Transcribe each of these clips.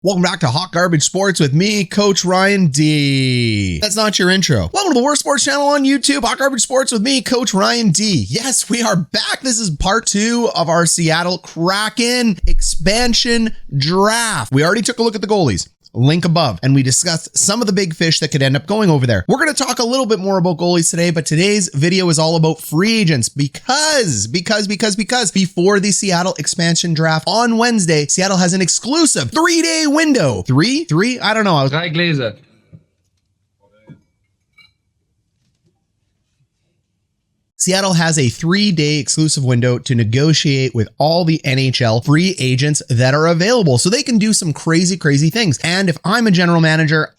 Welcome back to Hot Garbage Sports with me, Coach Ryan D. That's not your intro. Welcome to the worst sports channel on YouTube, Hot Garbage Sports with me, Coach Ryan D. Yes, we are back. This is part 2 of our Seattle Kraken Expansion Draft. We already took a look at the goalies. Link above, and we discussed some of the big fish that could end up going over there. We're going to talk a little bit more about goalies today, but today's video is all about free agents because before the Seattle Expansion Draft on Wednesday, Seattle has an exclusive 3-day window. Three? I don't know. Drei Gläser. Seattle has a 3-day exclusive window to negotiate with all the NHL free agents that are available so they can do some crazy things. And if I'm a general manager,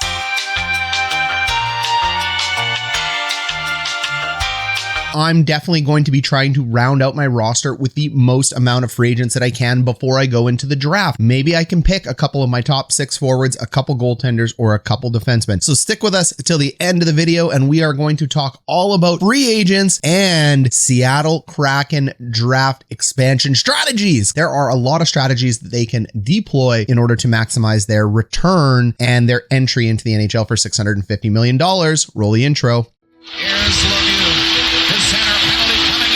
I'm definitely going to be trying to round out my roster with the most amount of free agents that I can before I go into the draft. Maybe I can pick a couple of my top 6 forwards, a couple goaltenders, or a couple defensemen. So stick with us till the end of the video, and we are going to talk all about free agents and Seattle Kraken draft expansion strategies. There are a lot of strategies that they can deploy in order to maximize their return and their entry into the NHL for $650 million. Roll the intro. Here's Lemieux. The center penalty coming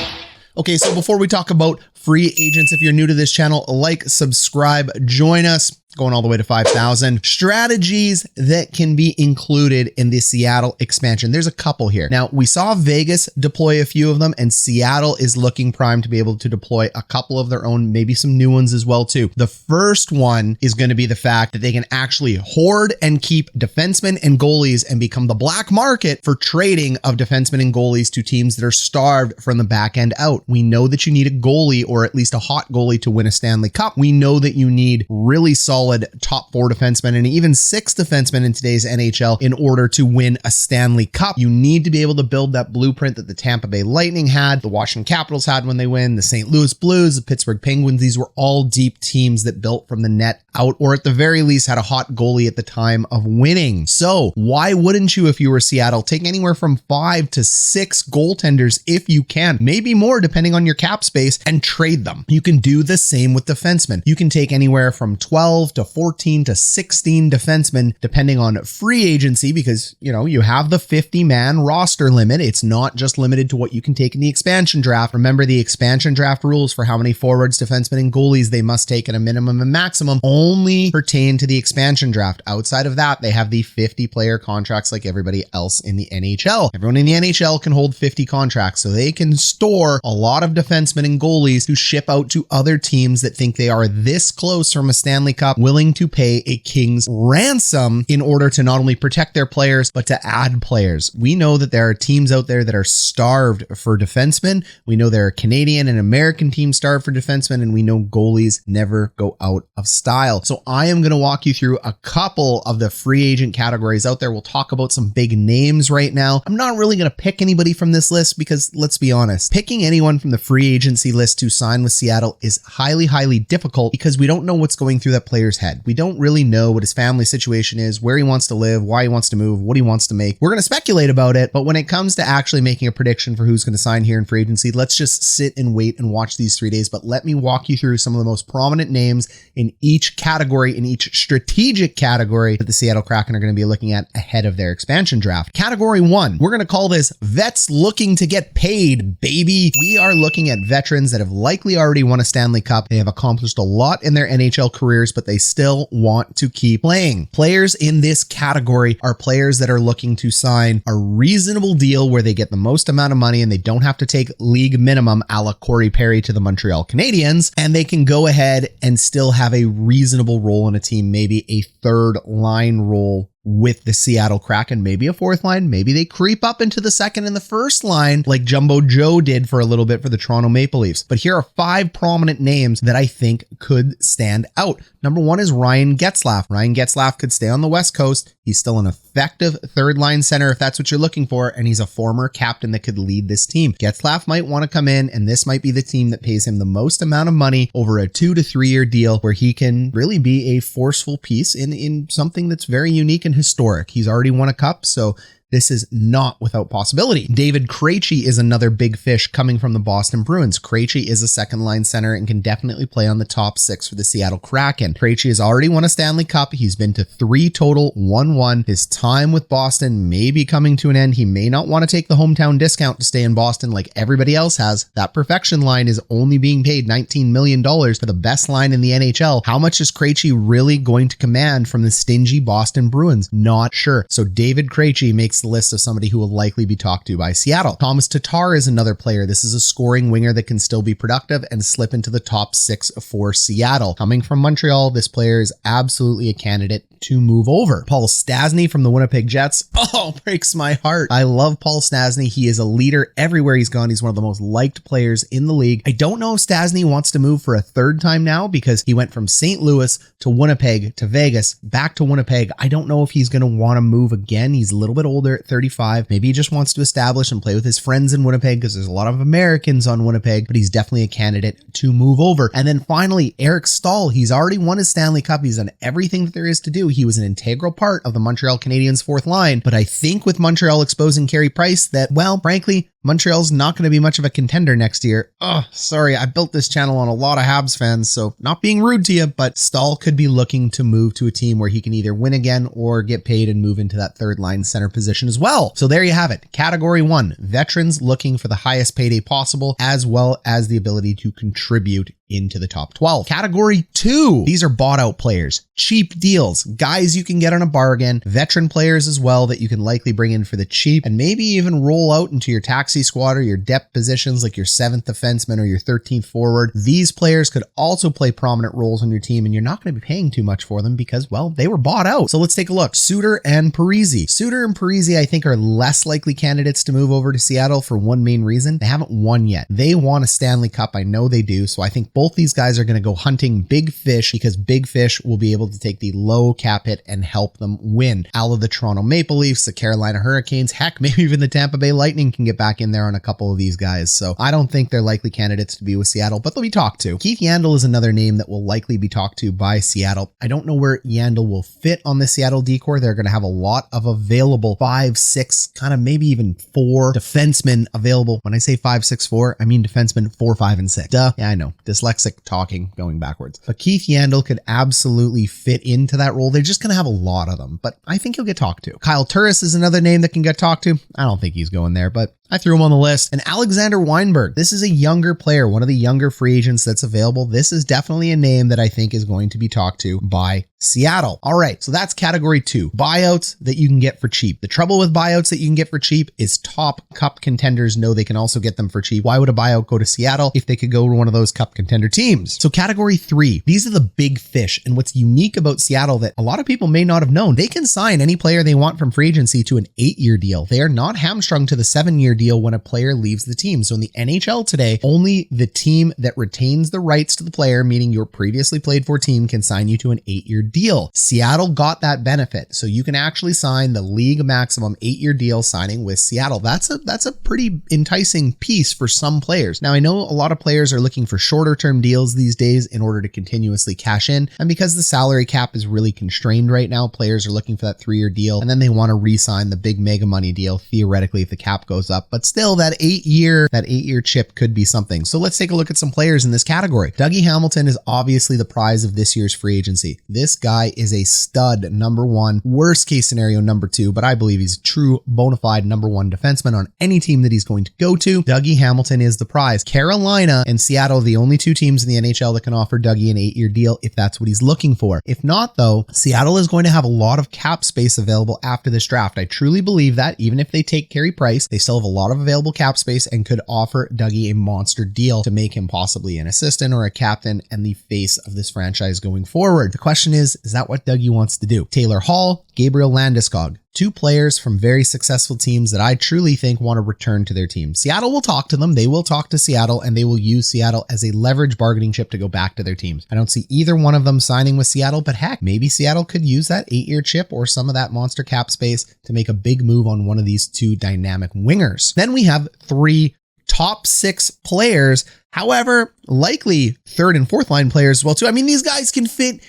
up. Okay, so before we talk about free agents, if you're new to this channel, like, subscribe, join us. Going all the way to 5,000. Strategies that can be included in the Seattle expansion. There's a couple here. Now, we saw Vegas deploy a few of them, and Seattle is looking primed to be able to deploy a couple of their own, maybe some new ones as well too. The first one is going to be the fact that they can actually hoard and keep defensemen and goalies and become the black market for trading of defensemen and goalies to teams that are starved from the back end out. We know that you need a goalie, or at least a hot goalie, to win a Stanley Cup. We know that you need really solid top 4 defensemen and even 6 defensemen in today's NHL in order to win a Stanley Cup. You need to be able to build that blueprint that the Tampa Bay Lightning had, the Washington Capitals had when they win, the St. Louis Blues, the Pittsburgh Penguins. These were all deep teams that built from the net out, or at the very least had a hot goalie at the time of winning. So why wouldn't you, if you were Seattle, take anywhere from 5 to 6 goaltenders if you can, maybe more depending on your cap space, and trade them? You can do the same with defensemen. You can take anywhere from 12 to 14 to 16 defensemen depending on free agency, because you have the 50-man roster limit. It's not just limited to what you can take in the expansion draft. Remember, the expansion draft rules for how many forwards, defensemen, and goalies they must take at a minimum and maximum only pertain to the expansion draft. Outside of that, they have the 50-player contracts like everybody else in the NHL. Everyone in the NHL can hold 50 contracts, so they can store a lot of defensemen and goalies to ship out to other teams that think they are this close from a Stanley Cup, willing to pay a king's ransom in order to not only protect their players, but to add players. We know that there are teams out there that are starved for defensemen. We know there are Canadian and American teams starved for defensemen, and we know goalies never go out of style. So I am going to walk you through a couple of the free agent categories out there. We'll talk about some big names right now. I'm not really going to pick anybody from this list because, let's be honest, picking anyone from the free agency list to sign with Seattle is highly difficult because we don't know what's going through that player's head. We don't really know what his family situation is, where he wants to live, why he wants to move, what he wants to make. We're going to speculate about it, but when it comes to actually making a prediction for who's going to sign here in free agency, let's just sit and wait and watch these 3 days. But let me walk you through some of the most prominent names in each category, in each strategic category that the Seattle Kraken are going to be looking at ahead of their expansion draft. Category 1, we're going to call this vets looking to get paid, baby. We are looking at veterans that have likely already won a Stanley Cup. They have accomplished a lot in their NHL careers, but they still want to keep playing. Players in this category are players that are looking to sign a reasonable deal where they get the most amount of money and they don't have to take league minimum a la Corey Perry to the Montreal Canadiens, and they can go ahead and still have a reasonable role in a team, maybe a third line role with the Seattle Kraken, maybe a 4th line, maybe they creep up into the 2nd and the 1st line like Jumbo Joe did for a little bit for the Toronto Maple Leafs. But here are 5 prominent names that I think could stand out. Number 1 is Ryan Getzlaf. Ryan Getzlaf could stay on the West Coast. He's still an effective 3rd line center if that's what you're looking for, and he's a former captain that could lead this team. Getzlaf might want to come in, and this might be the team that pays him the most amount of money over a 2 to 3 year deal where he can really be a forceful piece in something that's very unique and historic. He's already won a cup, so this is not without possibility. David Krejci is another big fish coming from the Boston Bruins. Krejci is a second line center and can definitely play on the top 6 for the Seattle Kraken. Krejci has already won a Stanley Cup. He's been to 3 total, 1-1. His time with Boston may be coming to an end. He may not want to take the hometown discount to stay in Boston like everybody else has. That perfection line is only being paid $19 million for the best line in the NHL. How much is Krejci really going to command from the stingy Boston Bruins? Not sure. So David Krejci makes the list of somebody who will likely be talked to by Seattle. Thomas Tatar is another player. This is a scoring winger that can still be productive and slip into the top 6 for Seattle. Coming from Montreal, this player is absolutely a candidate to move over. Paul Stastny from the Winnipeg Jets. Oh, breaks my heart. I love Paul Stastny. He is a leader everywhere he's gone. He's one of the most liked players in the league. I don't know if Stastny wants to move for a third time now because he went from St. Louis to Winnipeg to Vegas, back to Winnipeg. I don't know if he's going to want to move again. He's a little bit older at 35. Maybe he just wants to establish and play with his friends in Winnipeg because there's a lot of Americans on Winnipeg, but he's definitely a candidate to move over. And then finally, Eric Staal. He's already won his Stanley Cup. He's done everything that there is to do. He was an integral part of the Montreal Canadiens' fourth line, but I think with Montreal exposing Carey Price that, well, frankly, Montreal's not going to be much of a contender next year. Oh, sorry, I built this channel on a lot of Habs fans, so not being rude to you, but Staal could be looking to move to a team where he can either win again or get paid and move into that third line center position as well. So there you have it. Category 1, veterans looking for the highest payday possible, as well as the ability to contribute into the top 12. Category 2, these are bought out players, cheap deals, guys you can get on a bargain, veteran players as well that you can likely bring in for the cheap and maybe even roll out into your taxi squad or your depth positions like your 7th defenseman or your 13th forward. These players could also play prominent roles on your team and you're not going to be paying too much for them because, well, they were bought out. So let's take a look. Suter and Parise. Suter and Parise, I think, are less likely candidates to move over to Seattle for one main reason. They haven't won yet. They won a Stanley Cup. I know they do. So I think both these guys are going to go hunting big fish because big fish will be able to take the low cap hit and help them win. Out of the Toronto Maple Leafs, the Carolina Hurricanes, heck, maybe even the Tampa Bay Lightning can get back in there on a couple of these guys. So I don't think they're likely candidates to be with Seattle, but they'll be talked to. Keith Yandle is another name that will likely be talked to by Seattle. I don't know where Yandle will fit on the Seattle decor. They're going to have a lot of available 5, 6, kind of maybe even 4 defensemen available. When I say 5, 6, 4, I mean defensemen 4, 5, and 6. Duh. Yeah, I know. Dyslexic talking, going backwards. But Keith Yandle could absolutely fit into that role. They're just going to have a lot of them, but I think he'll get talked to. Kyle Turris is another name that can get talked to. I don't think he's going there, but I threw him on the list. And Alexander Wennberg. This is a younger player, one of the younger free agents that's available. This is definitely a name that I think is going to be talked to by Seattle. All right, so that's category 2, buyouts that you can get for cheap. The trouble with buyouts that you can get for cheap is top cup contenders know they can also get them for cheap. Why would a buyout go to Seattle if they could go to one of those cup contender teams? So category 3, these are the big fish. And what's unique about Seattle that a lot of people may not have known, they can sign any player they want from free agency to an 8-year deal. They are not hamstrung to the 7-year deal when a player leaves the team. So in the NHL today, only the team that retains the rights to the player, meaning your previously played for team, can sign you to an 8-year deal. Seattle got that benefit. So you can actually sign the league maximum 8-year deal signing with Seattle. That's a pretty enticing piece for some players. Now, I know a lot of players are looking for shorter term deals these days in order to continuously cash in. And because the salary cap is really constrained right now, players are looking for that 3-year deal and then they want to re-sign the big mega money deal theoretically if the cap goes up. But still, that 8-year chip could be something. So let's take a look at some players in this category. Dougie Hamilton is obviously the prize of this year's free agency. This guy is a stud number 1, worst case scenario number 2, but I believe he's a true bona fide number 1 defenseman on any team that he's going to go to. Dougie Hamilton is the prize. Carolina and Seattle are the only 2 teams in the NHL that can offer Dougie an 8-year deal if that's what he's looking for. If not, though, Seattle is going to have a lot of cap space available after this draft. I truly believe that even if they take Carey Price, they still have a lot of available cap space and could offer Dougie a monster deal to make him possibly an assistant or a captain and the face of this franchise going forward. The question is that what Dougie wants to do? Taylor Hall, Gabriel Landeskog, 2 players from very successful teams that I truly think want to return to their team. Seattle will talk to them. They will talk to Seattle and they will use Seattle as a leverage bargaining chip to go back to their teams. I don't see either one of them signing with Seattle, but heck, maybe Seattle could use that 8-year chip or some of that monster cap space to make a big move on one of these 2 dynamic wingers. Then we have 3 top 6 players, however, likely 3rd and 4th line players as well too. I mean, these guys can fit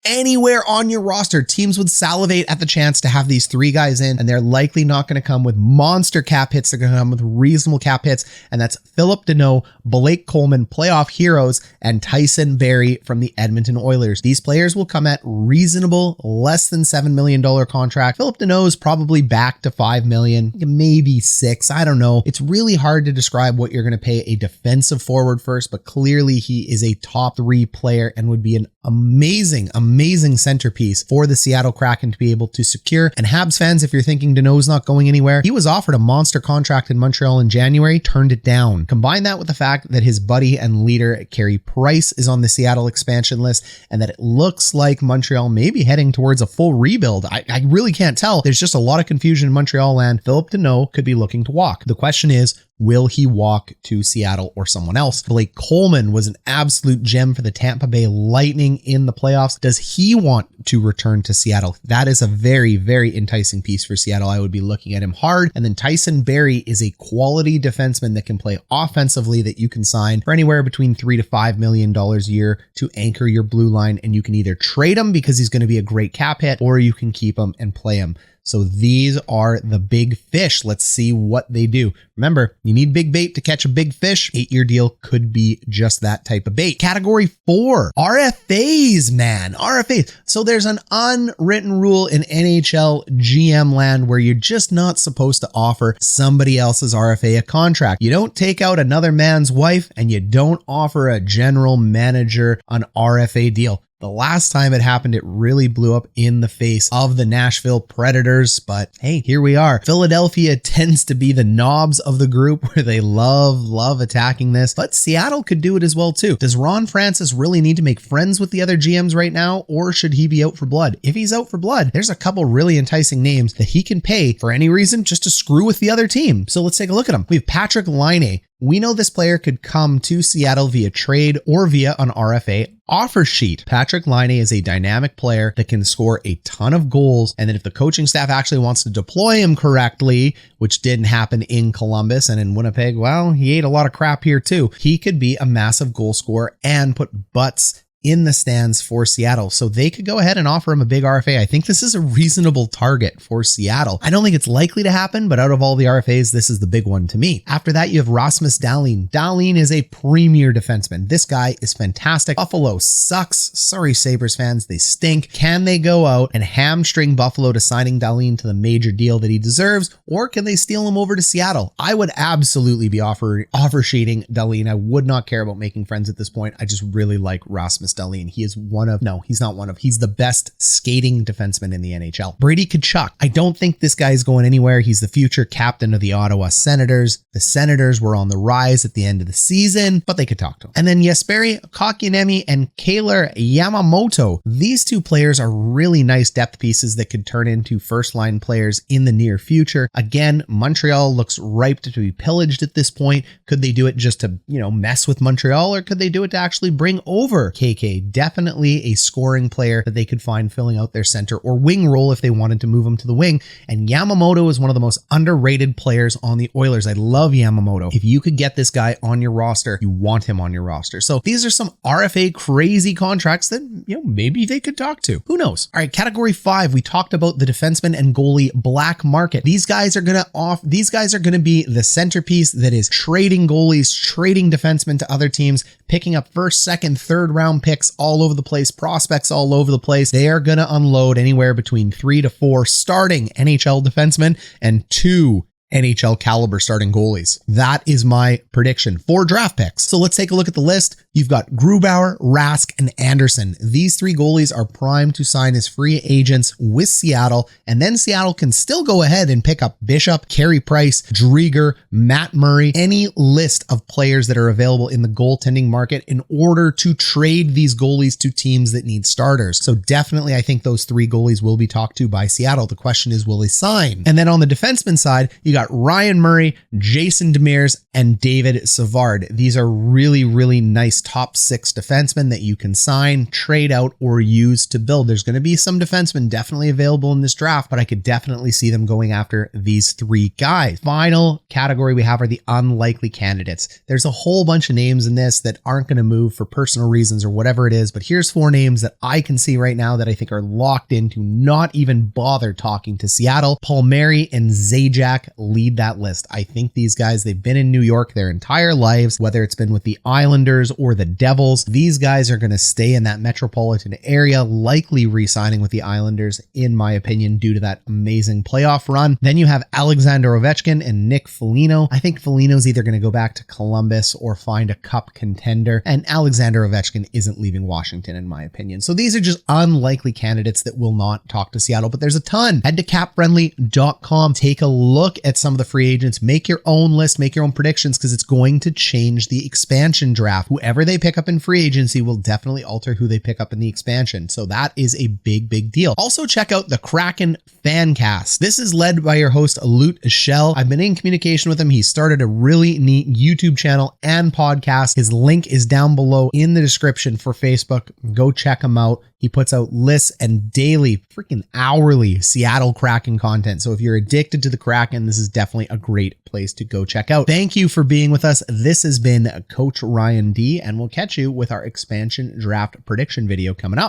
anywhere on your roster. Teams would salivate at the chance to have these three guys in, and they're likely not going to come with monster cap hits. They're going to come with reasonable cap hits, and that's Phillip Danault, Blake Coleman, playoff heroes, and Tyson Barrie from the Edmonton Oilers. These players will come at reasonable, less than $7 million contract. Phillip Danault is probably back to $5 million, maybe $6. I don't know. It's really hard to describe what you're going to pay a defensive forward first, but clearly he is a top 3 player and would be an amazing centerpiece for the Seattle Kraken to be able to secure. And Habs fans, if you're thinking Danault's not going anywhere, he was offered a monster contract in Montreal in January, turned it down. Combine that with the fact that his buddy and leader, Carey Price, is on the Seattle expansion list, and that it looks like Montreal may be heading towards a full rebuild. I really can't tell. There's just a lot of confusion in Montreal land. Phillip Danault could be looking to walk. The question is, will he walk to Seattle or someone else? Blake Coleman was an absolute gem for the Tampa Bay Lightning in the playoffs. Does he want to return to Seattle? That is a very, very enticing piece for Seattle. I would be looking at him hard. And then Tyson Barrie is a quality defenseman that can play offensively that you can sign for anywhere between $3 to $5 million a year to anchor your blue line. And you can either trade him because he's going to be a great cap hit, or you can keep him and play him. So these are the big fish. Let's see what they do. Remember, you need big bait to catch a big fish. 8-year deal could be just that type of bait. Category 4, RFAs, man. RFAs. So there's an unwritten rule in NHL GM land where you're just not supposed to offer somebody else's RFA a contract. You don't take out another man's wife, and you don't offer a general manager an RFA deal. The last time it happened, it really blew up in the face of the Nashville Predators, but hey, here we are. Philadelphia tends to be the knobs of the group where they love attacking this, but Seattle could do it as well too. Does Ron Francis really need to make friends with the other GMs right now, or should he be out for blood? If he's out for blood, there's a couple really enticing names that he can pay for any reason just to screw with the other team. So let's take a look at them. We have Patrik Laine. We know this player could come to Seattle via trade or via an RFA offer sheet. Patrik Laine is a dynamic player that can score a ton of goals, and then if the coaching staff actually wants to deploy him correctly, which didn't happen in Columbus and in Winnipeg, well, he ate a lot of crap here too. He could be a massive goal scorer and put butts in the stands for Seattle. So they could go ahead and offer him a big RFA. I think this is a reasonable target for Seattle. I don't think it's likely to happen, but out of all the RFAs, this is the big one to me. After that, you have Rasmus Dahlin. Dahlin is a premier defenseman. This guy is fantastic. Buffalo sucks. Sorry, Sabres fans, they stink. Can they go out and hamstring Buffalo to signing Dahlin to the major deal that he deserves, or can they steal him over to Seattle? I would absolutely be offer sheeting Dahlin. I would not care about making friends at this point. I just really like Rasmus Dahlin. He is he's the best skating defenseman in the NHL. Brady Tkachuk. I don't think this guy is going anywhere. He's the future captain of the Ottawa Senators. The Senators were on the rise at the end of the season, but they could talk to him. And then Jesperi Kotaniemi and Kailer Yamamoto. These two players are really nice depth pieces that could turn into first line players in the near future. Again, Montreal looks ripe to be pillaged at this point. Could they do it just to, mess with Montreal, or could they do it to actually bring over KK? Definitely a scoring player that they could find filling out their center or wing role if they wanted to move him to the wing. And Yamamoto is one of the most underrated players on the Oilers. I love Yamamoto. If you could get this guy on your roster, you want him on your roster. So these are some RFA crazy contracts that, maybe they could talk to. Who knows? All right, category 5, we talked about the defenseman and goalie black market. These guys are going to be the centerpiece that is trading goalies, trading defensemen to other teams, picking up first, second, third round picks all over the place, prospects all over the place. They are going to unload anywhere between 3 to 4 starting NHL defensemen and 2 NHL caliber starting goalies. That is my prediction for draft picks. So let's take a look at the list. You've got Grubaur, Rask, and Anderson. These 3 goalies are primed to sign as free agents with Seattle, and then Seattle can still go ahead and pick up Bishop, Carey Price, Drieger, Matt Murray, any list of players that are available in the goaltending market in order to trade these goalies to teams that need starters. So definitely, I think those 3 goalies will be talked to by Seattle. The question is, will they sign? And then on the defenseman side, you got got Ryan Murray, Jason Demers, and David Savard. These are really, really nice top 6 defensemen that you can sign, trade out, or use to build. There's going to be some defensemen definitely available in this draft, but I could definitely see them going after these 3 guys. Final category we have are the unlikely candidates. There's a whole bunch of names in this that aren't going to move for personal reasons or whatever it is, but here's 4 names that I can see right now that I think are locked in to not even bother talking to Seattle. Palmieri and Zajac lead that list. I think these guys, they've been in New York their entire lives, whether it's been with the Islanders or the Devils. These guys are going to stay in that metropolitan area, likely re-signing with the Islanders, in my opinion, due to that amazing playoff run. Then you have Alexander Ovechkin and Nick Foligno. I think Foligno's either going to go back to Columbus or find a cup contender, and Alexander Ovechkin isn't leaving Washington, in my opinion. So these are just unlikely candidates that will not talk to Seattle, but there's a ton. Head to capfriendly.com, take a look at some of the free agents, make your own list, make your own predictions, because it's going to change the expansion draft. Whoever they pick up in free agency will definitely alter who they pick up in the expansion. So that is a big, big deal. Also check out the Kraken Fancast. This is led by your host, Lute Shell. I've been in communication with him. He started a really neat YouTube channel and podcast. His link is down below in the description for Facebook. Go check him out. He puts out lists and daily, freaking hourly Seattle Kraken content. So if you're addicted to the Kraken, this is definitely a great place to go check out. Thank you for being with us. This has been Coach Ryan D, and we'll catch you with our expansion draft prediction video coming up.